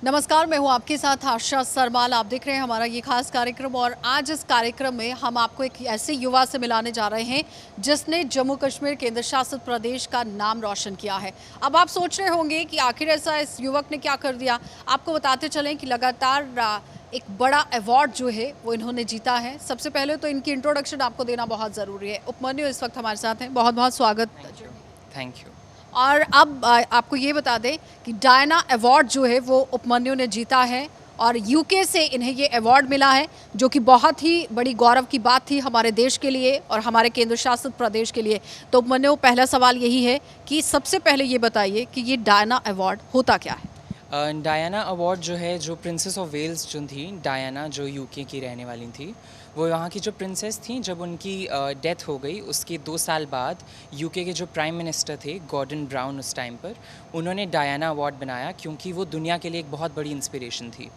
नमस्कार, मैं हूं आपके साथ आशा सरमाल। आप देख रहे हैं हमारा ये खास कार्यक्रम और आज इस कार्यक्रम में हम आपको एक ऐसे युवा से मिलाने जा रहे हैं जिसने जम्मू कश्मीर केंद्र शासित प्रदेश का नाम रोशन किया है। अब आप सोच रहे होंगे कि आखिर ऐसा इस युवक ने क्या कर दिया। आपको बताते चलें कि लगातार एक बड़ा अवार्ड जो है वो इन्होंने जीता है। सबसे पहले तो इनकी इंट्रोडक्शन आपको देना बहुत ज़रूरी है। उपमन्यु इस वक्त हमारे साथ हैं, बहुत बहुत स्वागत। Thank you. और अब आपको ये बता दें कि डायना अवार्ड जो है वो उपमन्यु ने जीता है और यूके से इन्हें ये अवार्ड मिला है, जो कि बहुत ही बड़ी गौरव की बात थी हमारे देश के लिए और हमारे केंद्र शासित प्रदेश के लिए। तो उपमन्यु, पहला सवाल यही है कि सबसे पहले ये बताइए कि ये डायना अवार्ड होता क्या है। डायना अवार्ड जो है, जो प्रिंसेस ऑफ वेल्स जो थी, डायना जो यूके की रहने वाली थी, वो यहाँ की जो प्रिंसेस थी, जब उनकी डेथ हो गई उसके 2 साल बाद यूके के जो प्राइम मिनिस्टर थे गॉर्डन ब्राउन, उस टाइम पर उन्होंने डायना अवार्ड बनाया क्योंकि वो दुनिया के लिए एक बहुत बड़ी इंस्पिरेशन थी।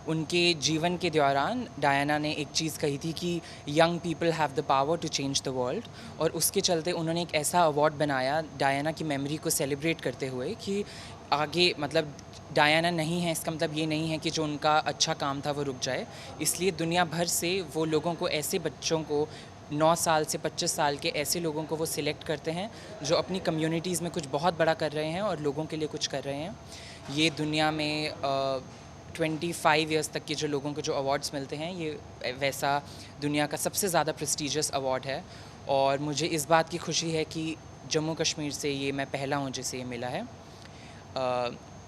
उनके जीवन के दौरान डायना ने एक चीज़ कही थी कि young people have the power to change the world, और उसके चलते उन्होंने एक ऐसा अवार्ड बनाया डायना की मेमोरी को सेलिब्रेट करते हुए कि आगे मतलब डायना नहीं है, इसका मतलब ये नहीं है कि जो उनका अच्छा काम था वो रुक जाए। इसलिए दुनिया भर से वो लोगों को, ऐसे बच्चों को 9 साल से 25 साल के ऐसे लोगों को वो सिलेक्ट करते हैं जो अपनी कम्युनिटीज़ में कुछ बहुत बड़ा कर रहे हैं और लोगों के लिए कुछ कर रहे हैं। ये दुनिया में 25 ईयर्स तक के जो लोगों को जो अवार्ड्स मिलते हैं, ये वैसा दुनिया का सबसे ज़्यादा प्रेस्टिजियस अवार्ड है। और मुझे इस बात की खुशी है कि जम्मू कश्मीर से ये मैं पहला हूँ जिसे ये मिला है।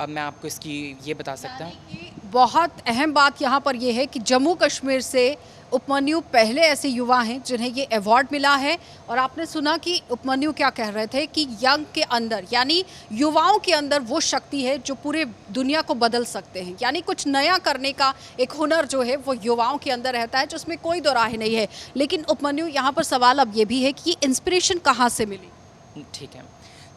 अब मैं आपको इसकी ये बता सकता हूँ। बहुत अहम बात यहाँ पर यह है कि जम्मू कश्मीर से उपमन्यु पहले ऐसे युवा हैं जिन्हें ये अवार्ड मिला है। और आपने सुना कि उपमन्यु क्या कह रहे थे कि यंग के अंदर, यानी युवाओं के अंदर वो शक्ति है जो पूरे दुनिया को बदल सकते हैं। यानी कुछ नया करने का एक हुनर जो है वो युवाओं के अंदर रहता है, जिसमें कोई दो राह नहीं है। लेकिन उपमन्यु, यहाँ पर सवाल अब ये भी है कि ये इंस्पिरेशन कहाँ से मिली। ठीक है,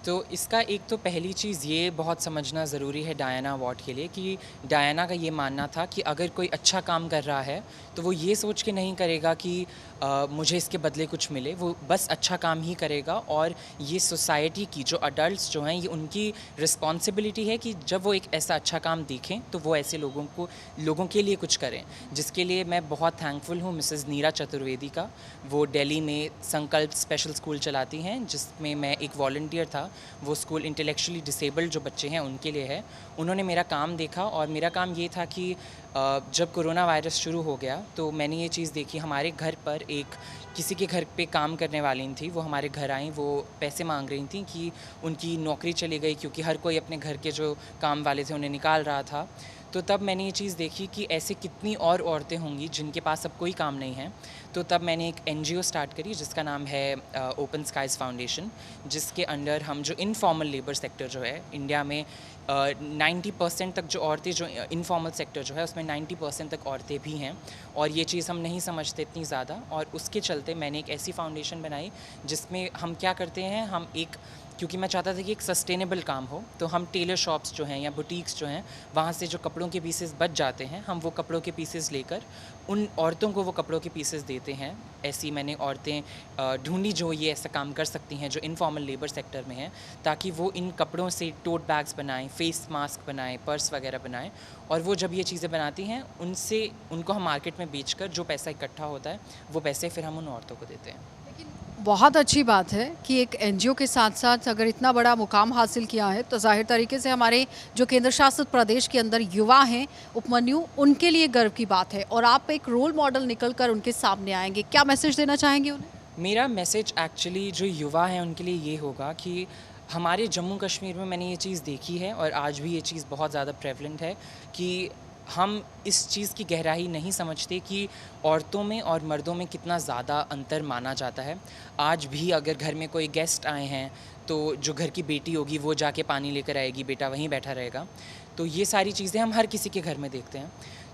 तो इसका एक तो पहली चीज़ ये बहुत समझना ज़रूरी है डायना अवार्ड के लिए कि डायना का ये मानना था कि अगर कोई अच्छा काम कर रहा है तो वो ये सोच के नहीं करेगा कि मुझे इसके बदले कुछ मिले, वो बस अच्छा काम ही करेगा। और ये सोसाइटी की जो अडल्ट्स जो हैं, ये उनकी रिस्पॉन्सिबिलिटी है कि जब वो एक ऐसा अच्छा काम देखें तो वो ऐसे लोगों के लिए कुछ करें। जिसके लिए मैं बहुत थैंकफुल हूँ मिसेज़ नीरा चतुर्वेदी का। वो दिल्ली में संकल्प स्पेशल स्कूल चलाती हैं, जिसमें मैं एक वॉलंटियर था। वो स्कूल इंटेलेक्चुअली डिसेबल्ड जो बच्चे हैं उनके लिए है। उन्होंने मेरा काम देखा और मेरा काम ये था कि जब कोरोना वायरस शुरू हो गया तो मैंने ये चीज़ देखी। हमारे घर पर एक किसी के घर पे काम करने वाली थी, वो हमारे घर आई, वो पैसे मांग रही थी कि उनकी नौकरी चली गई क्योंकि हर कोई अपने घर के जो काम वाले थे उन्हें निकाल रहा था। तो तब मैंने ये चीज़ देखी कि ऐसे कितनी और औरतें होंगी जिनके पास अब कोई काम नहीं है। तो तब मैंने एक एनजीओ स्टार्ट करी जिसका नाम है ओपन स्काइज़ फाउंडेशन, जिसके अंडर हम जो इनफॉर्मल लेबर सेक्टर जो है इंडिया में 90% तक जो औरतें, जो इनफॉर्मल सेक्टर जो है उसमें 90% तक औरतें भी हैं। और ये चीज़ हम नहीं समझते इतनी ज़्यादा, और उसके चलते मैंने एक ऐसी फाउंडेशन बनाई जिसमें हम क्या करते हैं, हम एक, क्योंकि मैं चाहता था कि एक सस्टेनेबल काम हो, तो हम टेलर शॉप्स जो हैं या बुटीक्स जो हैं, वहाँ से जो कपड़ों के पीसेस बच जाते हैं, हम वो कपड़ों के पीसेस लेकर उन औरतों को वो कपड़ों के पीसेस देते हैं। ऐसी मैंने औरतें ढूंढी जो ये ऐसा काम कर सकती हैं, जो इनफॉर्मल लेबर सेक्टर में हैं, ताकि वो इन कपड़ों से टोट बैग्स बनाएं, फेस मास्क बनाएं, पर्स वगैरह बनाएं। और वो जब ये चीज़ें बनाती हैं, उनको हम मार्केट में बेचकर जो पैसा इकट्ठा होता है, वो पैसे फिर हम उन औरतों को देते हैं। बहुत अच्छी बात है कि एक एनजीओ के साथ साथ अगर इतना बड़ा मुकाम हासिल किया है तो जाहिर तरीके से हमारे जो केंद्र शासित प्रदेश के अंदर युवा हैं उपमन्यु, उनके लिए गर्व की बात है और आप एक रोल मॉडल निकलकर उनके सामने आएंगे। क्या मैसेज देना चाहेंगे उन्हें? मेरा मैसेज एक्चुअली जो युवा हैं उनके लिए ये होगा कि हमारे जम्मू कश्मीर में मैंने ये चीज़ देखी है और आज भी ये चीज़ बहुत ज़्यादा प्रेवलेंट है कि हम इस चीज़ की गहराई नहीं समझते कि औरतों में और मर्दों में कितना ज़्यादा अंतर माना जाता है। आज भी अगर घर में कोई गेस्ट आए हैं तो जो घर की बेटी होगी वो जाके पानी लेकर आएगी, बेटा वहीं बैठा रहेगा। तो ये सारी चीज़ें हम हर किसी के घर में देखते हैं।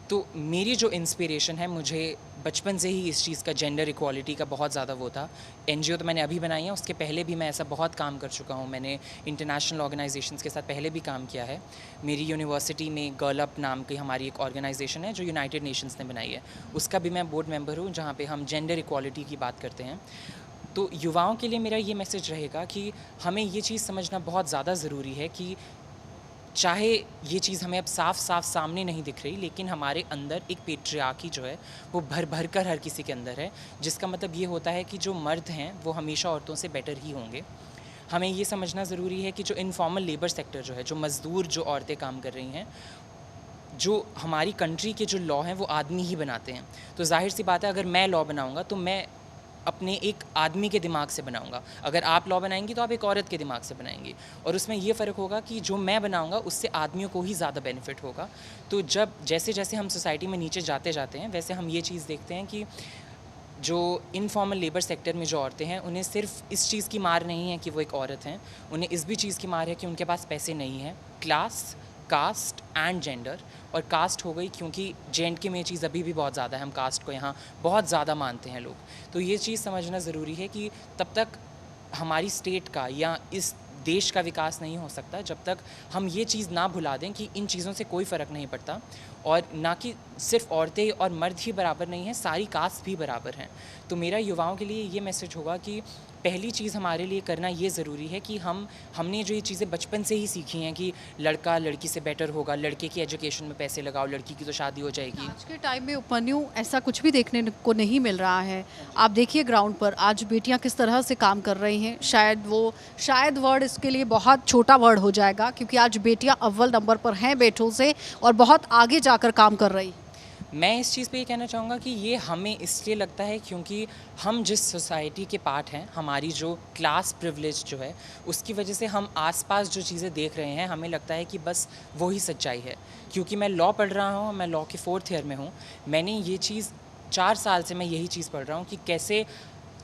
तो मेरी जो इंस्पिरेशन है, मुझे बचपन से ही इस चीज़ का, जेंडर इक्वालिटी का बहुत ज़्यादा वो था। एनजीओ तो मैंने अभी बनाई है, उसके पहले भी मैं ऐसा बहुत काम कर चुका हूँ। मैंने इंटरनेशनल ऑर्गेनाइजेशंस के साथ पहले भी काम किया है। मेरी यूनिवर्सिटी में गर्ल अप नाम की हमारी एक ऑर्गेनाइजेशन है जो यूनाइटेड नेशंस ने बनाई है, उसका भी मैं बोर्ड मेंबर हूँ, जहाँ पे हम जेंडर इक्वालिटी की बात करते हैं। तो युवाओं के लिए मेरा ये मैसेज रहेगा कि हमें ये चीज़ समझना बहुत ज़्यादा ज़रूरी है कि चाहे ये चीज़ हमें अब साफ साफ सामने नहीं दिख रही, लेकिन हमारे अंदर एक पेट्रियार्की जो है वो भर भर कर हर किसी के अंदर है, जिसका मतलब ये होता है कि जो मर्द हैं वो हमेशा औरतों से बेटर ही होंगे। हमें ये समझना ज़रूरी है कि जो इनफॉर्मल लेबर सेक्टर जो है, जो मज़दूर जो औरतें काम कर रही हैं, जो हमारी कंट्री के जो लॉ हैं वो आदमी ही बनाते हैं। तो जाहिर सी बात है, अगर मैं लॉ बनाऊंगा तो मैं अपने एक आदमी के दिमाग से बनाऊंगा, अगर आप लॉ बनाएंगी तो आप एक औरत के दिमाग से बनाएंगी, और उसमें ये फ़र्क होगा कि जो मैं बनाऊंगा उससे आदमियों को ही ज़्यादा बेनिफिट होगा। तो जब जैसे जैसे हम सोसाइटी में नीचे जाते जाते हैं, वैसे हम ये चीज़ देखते हैं कि जो इनफॉर्मल लेबर सेक्टर में जो औरतें हैं, उन्हें सिर्फ इस चीज़ की मार नहीं है कि वो एक औरत हैं, उन्हें इस भी चीज़ की मार है कि उनके पास पैसे नहीं हैं। क्लास, कास्ट एंड जेंडर, और कास्ट हो गई क्योंकि J&K में ये चीज़ अभी भी बहुत ज़्यादा है, हम कास्ट को यहाँ बहुत ज़्यादा मानते हैं लोग। तो ये चीज़ समझना ज़रूरी है कि तब तक हमारी स्टेट का या इस देश का विकास नहीं हो सकता जब तक हम ये चीज़ ना भुला दें कि इन चीज़ों से कोई फ़र्क नहीं पड़ता, और ना कि सिर्फ औरतें और मर्द ही बराबर नहीं हैं, सारी कास्ट भी बराबर हैं। तो मेरा युवाओं के लिए ये मैसेज होगा कि पहली चीज़ हमारे लिए करना ये ज़रूरी है कि हमने जो ये चीज़ें बचपन से ही सीखी हैं कि लड़का लड़की से बेटर होगा, लड़के की एजुकेशन में पैसे लगाओ, लड़की की तो शादी हो जाएगी। आज के टाइम में उपमन्यु ऐसा कुछ भी देखने को नहीं मिल रहा है। आप देखिए ग्राउंड पर आज बेटियां किस तरह से काम कर रही हैं। शायद वर्ड इसके लिए बहुत छोटा वर्ड हो जाएगा, क्योंकि आज बेटियां अव्वल नंबर पर हैं बेटों से और बहुत आगे जाकर काम कर रही। मैं इस चीज़ पे ये कहना चाहूँगा कि ये हमें इसलिए लगता है क्योंकि हम जिस सोसाइटी के पार्ट हैं, हमारी जो क्लास प्रिविलेज जो है, उसकी वजह से हम आसपास जो चीज़ें देख रहे हैं, हमें लगता है कि बस वही सच्चाई है। क्योंकि मैं लॉ पढ़ रहा हूँ, मैं लॉ के 4th ईयर में हूँ, मैंने ये चीज़ 4 साल से मैं यही चीज़ पढ़ रहा हूँ कि कैसे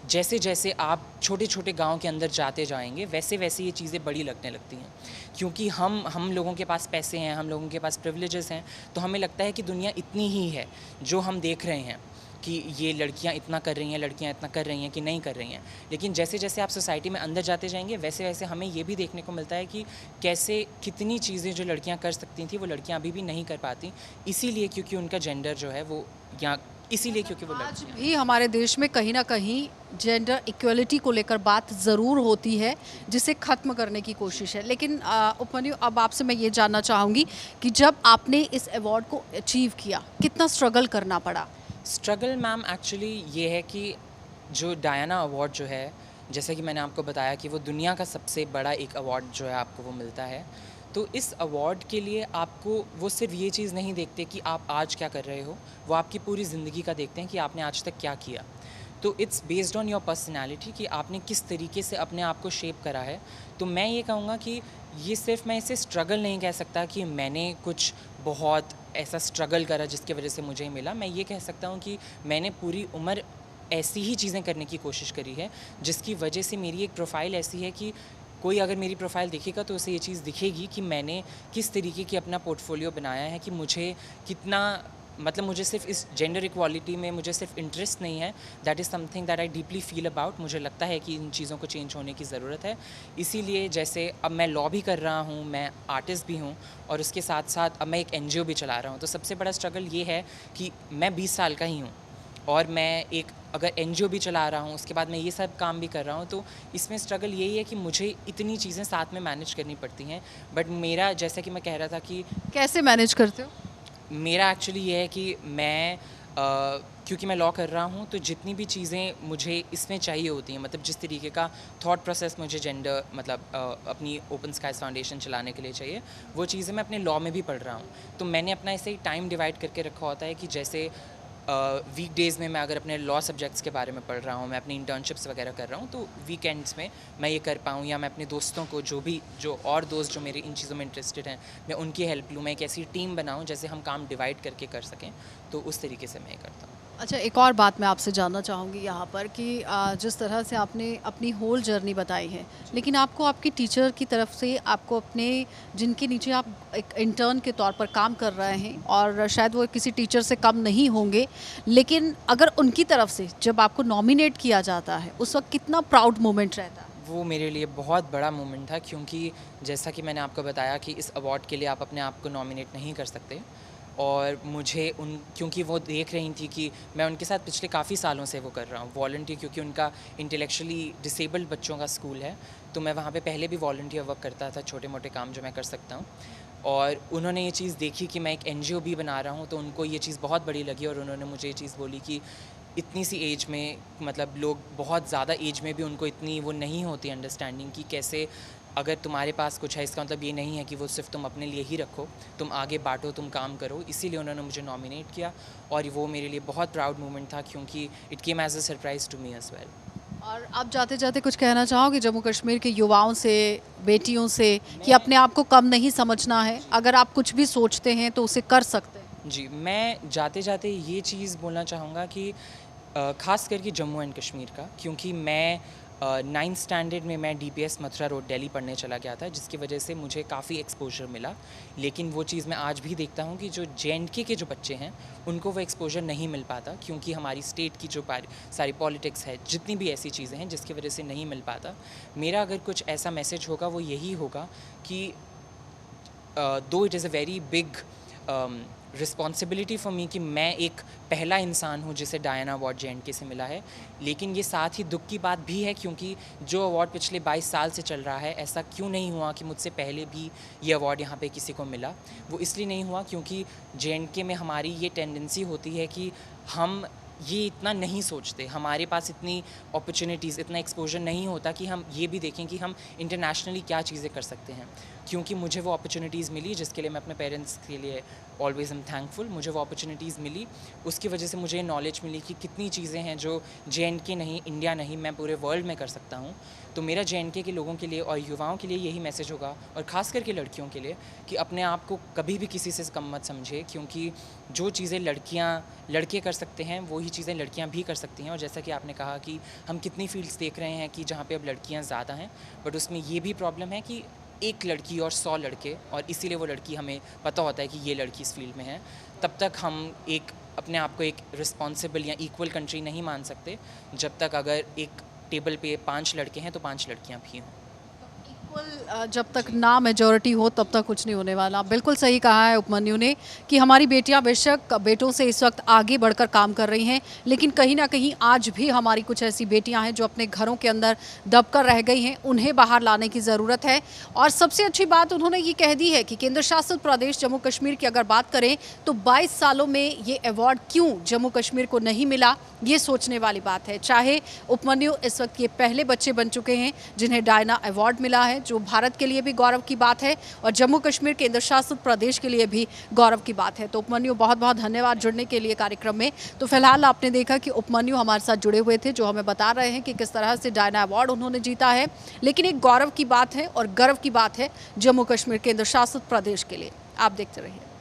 जैसे जैसे आप छोटे छोटे गांव के अंदर जाते जाएंगे, वैसे वैसे ये चीज़ें बड़ी लगने लगती हैं। क्योंकि हम लोगों के पास पैसे हैं, हम लोगों के पास प्रिविलेजेस हैं, तो हमें लगता है कि दुनिया इतनी ही है जो हम देख रहे हैं कि ये लड़कियां इतना कर रही हैं, लड़कियां इतना कर रही हैं कि नहीं कर रही हैं। लेकिन जैसे जैसे आप सोसाइटी में अंदर जाते जाएंगे, वैसे वैसे हमें ये भी देखने को मिलता है कि कैसे कितनी चीज़ें जो लड़कियां कर सकती थी वो लड़कियां अभी भी नहीं कर पाती, इसीलिए क्योंकि उनका जेंडर जो है वो या इसीलिए क्योंकि वो आज लड़कियां। भी हमारे देश में कहीं ना कहीं जेंडर इक्वलिटी को लेकर बात ज़रूर होती है, जिसे ख़त्म करने की कोशिश है। लेकिन उपमन्यु, अब आपसे मैं ये जानना चाहूँगी कि जब आपने इस अवार्ड को अचीव किया, कितना स्ट्रगल करना पड़ा? स्ट्रगल मैम एक्चुअली ये है कि जो डायना अवार्ड जो है, जैसे कि मैंने आपको बताया कि वो दुनिया का सबसे बड़ा एक अवार्ड जो है आपको वो मिलता है। तो इस अवार्ड के लिए आपको वो सिर्फ ये चीज़ नहीं देखते कि आप आज क्या कर रहे हो, वो आपकी पूरी ज़िंदगी का देखते हैं कि आपने आज तक क्या किया। तो it's based on your personality कि आपने किस तरीके से अपने आप को शेप करा है। तो मैं ये कहूँगा कि ये सिर्फ, मैं इसे स्ट्रगल नहीं कह सकता कि मैंने कुछ बहुत ऐसा स्ट्रगल करा जिसकी वजह से मुझे मिला। मैं ये कह सकता हूँ कि मैंने पूरी उम्र ऐसी ही चीज़ें करने की कोशिश करी है, जिसकी वजह से मेरी एक प्रोफाइल ऐसी है कि कोई अगर मेरी प्रोफाइल देखेगा तो उसे ये चीज़ दिखेगी कि मैंने किस तरीके की अपना पोर्टफोलियो बनाया है, कि मुझे कितना, मतलब मुझे सिर्फ इस जेंडर इक्वालिटी में मुझे सिर्फ इंटरेस्ट नहीं है, that is something that I deeply feel about. मुझे लगता है कि इन चीज़ों को चेंज होने की ज़रूरत है। इसीलिए जैसे अब मैं लॉ भी कर रहा हूँ, मैं आर्टिस्ट भी हूँ, और उसके साथ साथ अब मैं एक NGO भी चला रहा हूँ। तो सबसे बड़ा स्ट्रगल ये है कि मैं 20 साल का ही हूँ और मैं एक अगर NGO भी चला रहा हूँ, उसके बाद मैं ये सब काम भी कर रहा हूँ। तो इसमें स्ट्रगल यही है कि मुझे इतनी चीज़ें साथ में मैनेज करनी पड़ती हैं। बट मेरा, जैसा कि मैं कह रहा था कि कैसे मैनेज करते हो? मेरा एक्चुअली ये है कि मैं क्योंकि मैं लॉ कर रहा हूँ, तो जितनी भी चीज़ें मुझे इसमें चाहिए होती हैं, मतलब जिस तरीके का थॉट प्रोसेस मुझे जेंडर, मतलब अपनी ओपन स्काइज फाउंडेशन चलाने के लिए चाहिए, वो चीज़ें मैं अपने लॉ में भी पढ़ रहा हूँ। तो मैंने अपना ऐसे ही टाइम डिवाइड करके रखा होता है कि जैसे वीकडेज़ में मैं अगर अपने लॉ सब्जेक्ट्स के बारे में पढ़ रहा हूँ, मैं अपनी इंटर्नशिप्स वगैरह कर रहा हूँ, तो वीकेंड्स में मैं ये कर पाऊँ, या मैं अपने दोस्तों को जो और दोस्त जो मेरे इन चीज़ों में इंटरेस्टेड हैं, मैं उनकी हेल्प लूँ, मैं एक ऐसी टीम बनाऊँ जैसे हम काम डिवाइड करके कर सकें। तो उस तरीके से मैं ये करता हूँ। अच्छा, एक और बात मैं आपसे जानना चाहूँगी यहाँ पर कि जिस तरह से आपने अपनी होल जर्नी बताई है, लेकिन आपको आपकी टीचर की तरफ से, आपको अपने जिनके नीचे आप एक इंटर्न के तौर पर काम कर रहे हैं, और शायद वो किसी टीचर से कम नहीं होंगे, लेकिन अगर उनकी तरफ से जब आपको नॉमिनेट किया जाता है, उस वक्त कितना प्राउड मोमेंट रहता है? वो मेरे लिए बहुत बड़ा मोमेंट था, क्योंकि जैसा कि मैंने आपको बताया कि इस अवार्ड के लिए आप अपने आप को नॉमिनेट नहीं कर सकते, और मुझे क्योंकि वो देख रही थी कि मैं उनके साथ पिछले काफ़ी सालों से वो कर रहा हूँ वॉलंटियर, क्योंकि उनका इंटेलेक्चुअली डिसेबल्ड बच्चों का स्कूल है, तो मैं वहाँ पे पहले भी वॉलंटियर वर्क करता था, छोटे मोटे काम जो मैं कर सकता हूँ। और उन्होंने ये चीज़ देखी कि मैं एक एनजीओ भी बना रहा हूँ, तो उनको ये चीज़ बहुत बड़ी लगी और उन्होंने मुझे ये चीज़ बोली कि इतनी सी एज में, मतलब लोग बहुत ज़्यादा एज में भी उनको इतनी वो नहीं होती अंडरस्टैंडिंग कि कैसे अगर तुम्हारे पास कुछ है, इसका मतलब ये नहीं है कि वो सिर्फ तुम अपने लिए ही रखो, तुम आगे बांटो, तुम काम करो। इसीलिए उन्होंने मुझे नॉमिनेट किया और वो मेरे लिए बहुत प्राउड मोमेंट था, क्योंकि it came as a surprise to me as well. और आप जाते जाते कुछ कहना चाहोगे जम्मू कश्मीर के युवाओं से, बेटियों से, कि अपने आप को कम नहीं समझना है, अगर आप कुछ भी सोचते हैं तो उसे कर सकते हैं? जी, मैं जाते जाते ये चीज़ बोलना चाहूँगा कि ख़ास करके जम्मू एंड कश्मीर का, क्योंकि मैं 9th स्टैंडर्ड में मैं डीपीएस मथुरा रोड दिल्ली पढ़ने चला गया था, जिसकी वजह से मुझे काफ़ी एक्सपोजर मिला। लेकिन वो चीज़ मैं आज भी देखता हूँ कि जो जेएंडके के जो बच्चे हैं, उनको वो एक्सपोजर नहीं मिल पाता, क्योंकि हमारी स्टेट की जो सारी पॉलिटिक्स है, जितनी भी ऐसी चीज़ें हैं जिसकी वजह से नहीं मिल पाता। मेरा अगर कुछ ऐसा मैसेज होगा वो यही होगा कि दो it is a very big responsibility for me कि मैं एक पहला इंसान हूँ जिसे डायना अवार्ड जेएंडके से मिला है, लेकिन ये साथ ही दुख की बात भी है, क्योंकि जो अवार्ड पिछले 22 साल से चल रहा है, ऐसा क्यों नहीं हुआ कि मुझसे पहले भी ये अवार्ड यहाँ पे किसी को मिला। वो इसलिए नहीं हुआ क्योंकि जेएंडके में हमारी ये टेंडेंसी होती है कि हम ये इतना नहीं सोचते, हमारे पास इतनी अपॉर्चुनिटीज़, इतना एक्सपोजर नहीं होता कि हम ये भी देखें कि हम इंटरनेशनली क्या चीज़ें कर सकते हैं। क्योंकि मुझे वो अपॉर्चुनिटीज़ मिली, जिसके लिए मैं अपने पेरेंट्स के लिए ऑलवेज़ एम थैंकफुल। मुझे वो अपॉर्चुनिटीज़ मिली, उसकी वजह से मुझे नॉलेज मिली कि कितनी चीज़ें हैं जो जेएंडके नहीं, इंडिया नहीं, मैं पूरे वर्ल्ड में कर सकता हूँ। तो मेरा जेएंडके के लोगों के लिए और युवाओं के लिए यही मैसेज होगा, और ख़ास करके लड़कियों के लिए, कि अपने आप को कभी भी किसी से कम मत समझे, क्योंकि जो चीज़ें लड़के कर सकते हैं वही चीज़ें लड़कियां भी कर सकती हैं। और जैसा कि आपने कहा कि हम कितनी फील्ड्स देख रहे हैं कि जहाँ पे अब लड़कियां ज़्यादा हैं, बट उसमें ये भी प्रॉब्लम है कि एक लड़की और 100 लड़के, और इसीलिए वो लड़की, हमें पता होता है कि ये लड़की इस फील्ड में है, तब तक हम एक अपने आप को एक रिस्पॉन्सिबल या इक्वल कंट्री नहीं मान सकते, जब तक अगर एक टेबल पे 5 लड़के हैं तो 5 लड़कियां भी हों। बिल्कुल, जब तक ना मेजॉरिटी हो तब तक कुछ नहीं होने वाला। बिल्कुल सही कहा है उपमन्यु ने कि हमारी बेटियां बेशक बेटों से इस वक्त आगे बढ़कर काम कर रही हैं, लेकिन कहीं ना कहीं आज भी हमारी कुछ ऐसी बेटियां हैं जो अपने घरों के अंदर दबकर रह गई हैं, उन्हें बाहर लाने की ज़रूरत है। और सबसे अच्छी बात उन्होंने ये कह दी है कि केंद्र शासित प्रदेश जम्मू कश्मीर की अगर बात करें तो 22 सालों में ये अवार्ड क्यों जम्मू कश्मीर को नहीं मिला, ये सोचने वाली बात है। चाहे उपमन्यु इस वक्त ये पहले बच्चे बन चुके हैं जिन्हें डायना अवार्ड मिला है, जो भारत के लिए भी गौरव की बात है और जम्मू कश्मीर केंद्र शासित प्रदेश के लिए भी गौरव की बात है। तो उपमन्यु, बहुत बहुत धन्यवाद जुड़ने के लिए कार्यक्रम में। तो फिलहाल आपने देखा कि उपमन्यु हमारे साथ जुड़े हुए थे, जो हमें बता रहे हैं कि किस तरह से डायना अवार्ड उन्होंने जीता है, लेकिन एक गौरव की बात है और गर्व की बात है जम्मू कश्मीर केंद्र शासित प्रदेश के लिए। आप देखते रहिए।